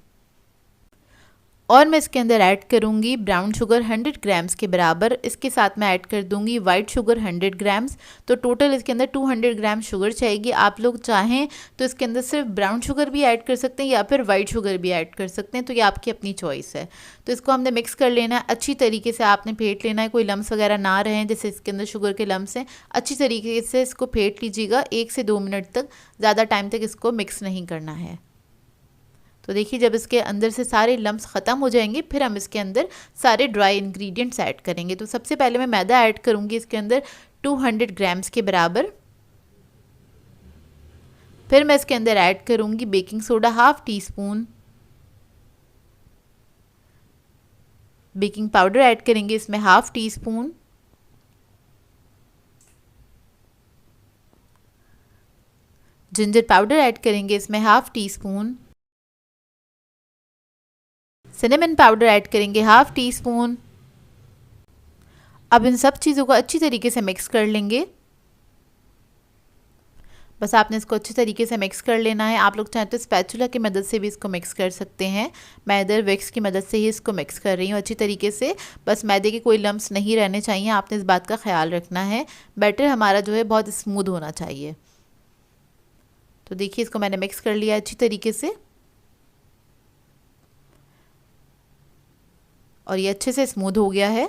S1: और मैं इसके अंदर ऐड करूंगी ब्राउन शुगर 100 ग्राम्स के बराबर। इसके साथ मैं ऐड कर दूंगी वाइट शुगर 100 ग्राम्स। तो टोटल इसके अंदर 200 ग्राम शुगर चाहिए। आप लोग चाहें तो इसके अंदर सिर्फ ब्राउन शुगर भी ऐड कर सकते हैं या फिर वाइट शुगर भी ऐड कर सकते हैं, तो ये आपकी अपनी चॉइस है। तो इसको हमने मिक्स कर लेना है अच्छी तरीके से, आपने फेंट लेना है, कोई लम्स वगैरह ना रहें जैसे इसके अंदर शुगर के लम्स हैं। अच्छी तरीके से इसको फेंट लीजिएगा 1 से 2 मिनट तक, ज़्यादा टाइम तक इसको मिक्स नहीं करना है। तो देखिए जब इसके अंदर से सारे लम्स ख़त्म हो जाएंगे, फिर हम इसके अंदर सारे ड्राई इंग्रेडिएंट्स ऐड करेंगे। तो सबसे पहले मैं मैदा ऐड करूँगी इसके अंदर 200 ग्राम्स के बराबर, फिर मैं इसके अंदर ऐड करूँगी baking soda 1/2 teaspoon, baking powder add करेंगे इसमें 1/2 टीस्पून, जिंजर पाउडर ऐड करेंगे इसमें 1/2 टीस्पून, सिनेमन पाउडर ऐड करेंगे 1/2 टीस्पून। अब इन सब चीज़ों को अच्छी तरीके से मिक्स कर लेंगे। बस आपने इसको अच्छी तरीके से मिक्स कर लेना है। आप लोग चाहें तो स्पैचुला की मदद से भी इसको मिक्स कर सकते हैं। मैं इधर विक्स की मदद से ही इसको मिक्स कर रही हूँ अच्छी तरीके से। बस मैदे के कोई लम्स नहीं रहने चाहिए, आपने इस बात का ख्याल रखना है। बैटर हमारा जो है बहुत स्मूथ होना चाहिए। तो देखिए इसको मैंने मिक्स कर लिया अच्छी तरीके से और ये अच्छे से स्मूथ हो गया है।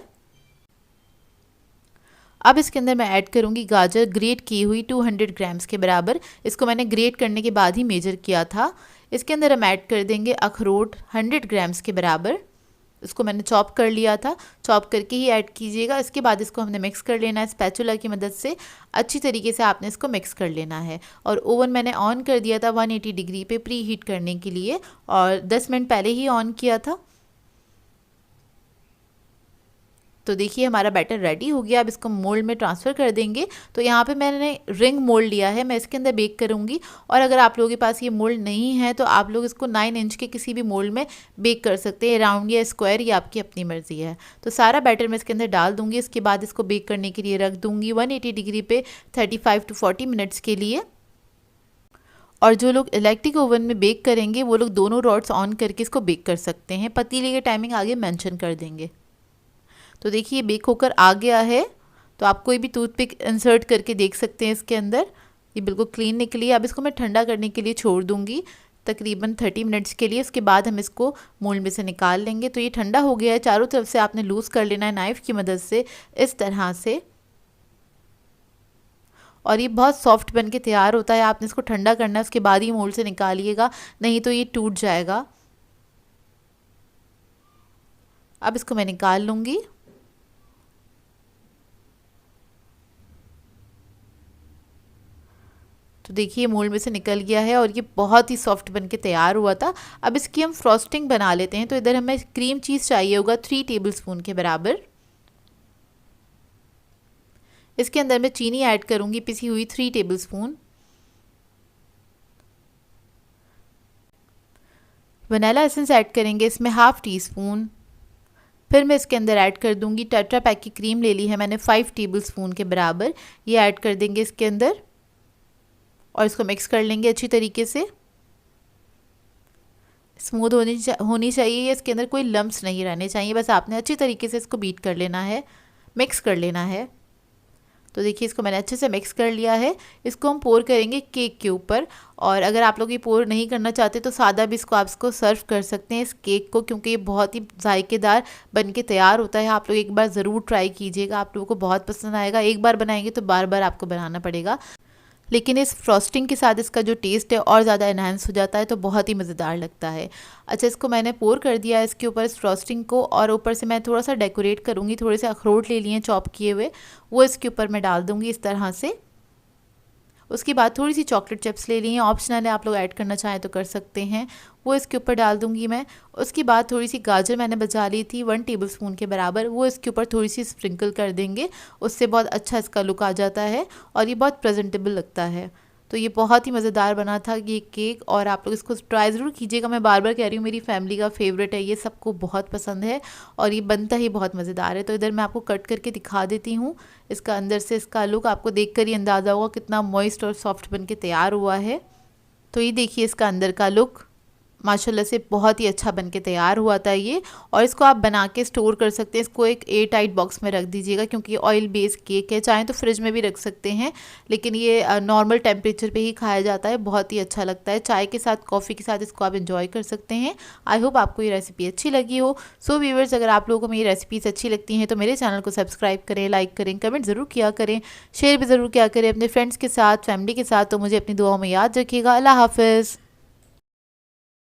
S1: अब इसके अंदर मैं ऐड करूंगी गाजर ग्रेट की हुई 200 ग्राम्स के बराबर। इसको मैंने ग्रेट करने के बाद ही मेजर किया था। इसके अंदर हम ऐड कर देंगे अखरोट 100 ग्राम्स के बराबर। इसको मैंने चॉप कर लिया था, चॉप करके ही ऐड कीजिएगा। इसके बाद इसको हमने मिक्स कर लेना है स्पैचुला की मदद से। अच्छी तरीके से आपने इसको मिक्स कर लेना है। और ओवन मैंने ऑन कर दिया था 180 डिग्री पे प्री हीट करने के लिए, और 10 मिनट पहले ही ऑन किया था। तो देखिए हमारा बैटर रेडी हो गया। अब इसको मोल्ड में ट्रांसफ़र कर देंगे। तो यहाँ पे मैंने रिंग मोल्ड लिया है, मैं इसके अंदर बेक करूँगी। और अगर आप लोगों के पास ये मोल्ड नहीं है तो आप लोग इसको 9 इंच के किसी भी मोल्ड में बेक कर सकते हैं, राउंड या स्क्वायर, ये आपकी अपनी मर्ज़ी है। तो सारा बैटर मैं इसके अंदर डाल दूँगी। इसके बाद इसको बेक करने के लिए रख दूँगी 180 डिग्री पे 35 to 40 मिनट्स के लिए। और जो लोग इलेक्ट्रिक ओवन में बेक करेंगे वो लोग दोनों रॉड्स ऑन करके इसको बेक कर सकते हैं। पतीले की टाइमिंग आगे मेंशन कर देंगे। तो देखिए बेक होकर आ गया है। तो आप कोई भी टूथपिक इंसर्ट करके देख सकते हैं इसके अंदर, ये बिल्कुल क्लीन निकली है। अब इसको मैं ठंडा करने के लिए छोड़ दूंगी तकरीबन 30 मिनट्स के लिए। उसके बाद हम इसको मोल्ड में से निकाल लेंगे। तो ये ठंडा हो गया है, चारों तरफ से आपने लूज़ कर लेना है नाइफ़ की मदद से इस तरह से। और ये बहुत सॉफ्ट बन के तैयार होता है। आपने इसको ठंडा करना है, उसके बाद ही मोल्ड से निकालिएगा, नहीं तो ये टूट जाएगा। अब इसको मैं निकाल लूँगी। तो देखिए मोल्ड में से निकल गया है और ये बहुत ही सॉफ्ट बन के तैयार हुआ था। अब इसकी हम फ्रॉस्टिंग बना लेते हैं। तो इधर हमें क्रीम चीज़ चाहिए होगा 3 टेबलस्पून के बराबर। इसके अंदर मैं चीनी ऐड करूंगी पिसी हुई 3 टेबलस्पून। वनीला एसेंस ऐड करेंगे इसमें 1/2 टीस्पून। फिर मैं इसके अंदर ऐड कर दूंगी टेट्रा पैक की क्रीम ले ली है मैंने 5 टेबलस्पून के बराबर, ये ऐड कर देंगे इसके अंदर और इसको मिक्स कर लेंगे अच्छी तरीके से। स्मूथ होनी चाहिए, इसके अंदर कोई लम्स नहीं रहने चाहिए। बस आपने अच्छी तरीके से इसको बीट कर लेना है, मिक्स कर लेना है। तो देखिए इसको मैंने अच्छे से मिक्स कर लिया है। इसको हम पोर करेंगे केक के ऊपर, और अगर आप लोग ये पोर नहीं करना चाहते तो सादा भी इसको आप इसको सर्व कर सकते हैं इस केक को, क्योंकि ये बहुत ही जायकेदार बन के तैयार होता है। आप लोग एक बार ज़रूर ट्राई कीजिएगा, आप लोगों को बहुत पसंद आएगा। एक बार बनाएंगे तो बार बार आपको बनाना पड़ेगा। लेकिन इस फ्रॉस्टिंग के साथ इसका जो टेस्ट है और ज़्यादा एनहांस हो जाता है, तो बहुत ही मज़ेदार लगता है। अच्छा, इसको मैंने पोर कर दिया इसके ऊपर इस फ्रॉस्टिंग को, और ऊपर से मैं थोड़ा सा डेकोरेट करूँगी। थोड़े से अखरोट ले लिए चॉप किए हुए, वो इसके ऊपर मैं डाल दूँगी इस तरह से। उसके बाद थोड़ी सी चॉकलेट चिप्स ले ली हैं, ऑप्शनल है, आप लोग ऐड करना चाहें तो कर सकते हैं, वो इसके ऊपर डाल दूंगी मैं। उसके बाद थोड़ी सी गाजर मैंने बचा ली थी 1 टेबलस्पून के बराबर, वो इसके ऊपर थोड़ी सी स्प्रिंकल कर देंगे। उससे बहुत अच्छा इसका लुक आ जाता है और ये बहुत प्रेजेंटेबल लगता है। तो ये बहुत ही मज़ेदार बना था ये केक, और आप लोग इसको ट्राई ज़रूर कीजिएगा। मैं बार बार कह रही हूँ, मेरी फैमिली का फेवरेट है, ये सबको बहुत पसंद है और ये बनता ही बहुत मज़ेदार है। तो इधर मैं आपको कट करके दिखा देती हूँ इसका अंदर से इसका लुक। आपको देखकर ही अंदाज़ा होगा कितना मॉइस्ट और सॉफ्ट बन के तैयार हुआ है। तो ये देखिए इसका अंदर का लुक माशाल्लाह से बहुत ही अच्छा बन के तैयार हुआ था ये। और इसको आप बना के स्टोर कर सकते हैं। इसको एक एयर टाइट बॉक्स में रख दीजिएगा, क्योंकि ऑयल बेस्ड केक है। चाहें तो फ्रिज में भी रख सकते हैं, लेकिन ये नॉर्मल टेम्परेचर पे ही खाया जाता है। बहुत ही अच्छा लगता है, चाय के साथ, कॉफ़ी के साथ इसको आप इंजॉय कर सकते हैं। आई होप आपको ये रेसिपी अच्छी लगी हो। सो व्यूअर्स, अगर आप लोगों को मेरी रेसिपीज़ अच्छी लगती हैं तो मेरे चैनल को सब्सक्राइब करें, लाइक करें, कमेंट ज़रूर किया करें, शेयर भी ज़रूर किया करें अपने फ्रेंड्स के साथ, फैमिली के साथ। तो मुझे अपनी दुआओं में याद रखिएगा। अल्लाह हाफ़िज़।